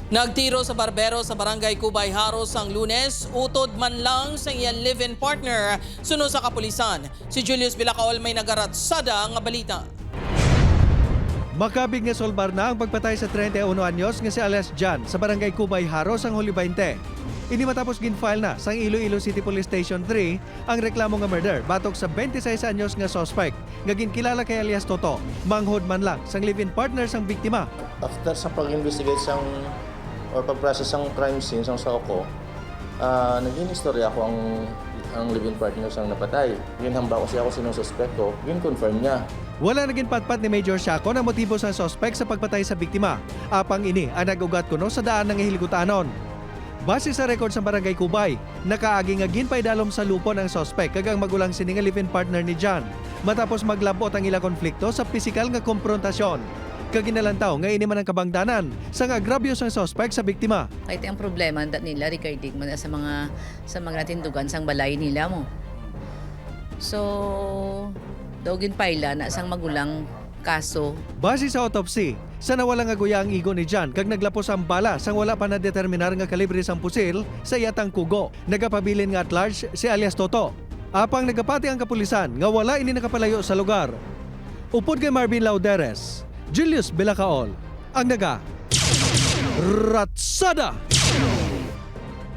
Nagtiro sa barbero sa barangay Cubay Haros ang Lunes, utod man lang sa iyang live-in partner, suno sa kapulisan. Si Julius Bilacaol may nagaratsada nga balita. Makabig nga solbar na ang pagpatay sa 31 anyos nga si alias Jan sa barangay Cubay Haros ang Huli 20. Ini matapos ginfile na sa Iloilo City Police Station 3 ang reklamo nga murder batok sa 26 anyos nga suspect nga ginkilala kay alias Toto. Manghod man lang sang live-in partner sang biktima. After sa pag-investigate sang or pag-process ang crime scene sang sa ako, naging istorya ako ang live-in partner sang napatay. Ginhamba ko siya ako sinong suspect ko, gin-confirm niya. Wala naging patpat ni Major Shaco na motibo sa suspect sa pagpatay sa biktima. Apang ini ang nag-ugat kuno sa daan ng Hilgutanon. Base sa record sa barangay Cubay, nakaagi nga ginpaydalom sa lupon ang suspect kagang magulang sini nga live-in partner ni Jan matapos maglabot ang ilang konflikto sa pisikal nga konfrontasyon. Kaginalantaw nga ini man ang kabangdanan sa agrabyo sang suspect sa biktima. Kahit ang problema nila regarding man sa mga tindugan sang balay nila mo. So dogin paila na sang magulang kaso. Base sa autopsy, sa nawala nga guya ang igo ni Jan kag naglapos ang bala sang wala pa na determinar nga kalibre sang pusil sa iyatang kugo. Nagapabilin nga at large si alias Toto. Apang nagapati ang kapulisan nga wala ini nakapalayo sa lugar. Upod kay Marvin Lauderes, Julius Bilacaol ang naga Ratsada!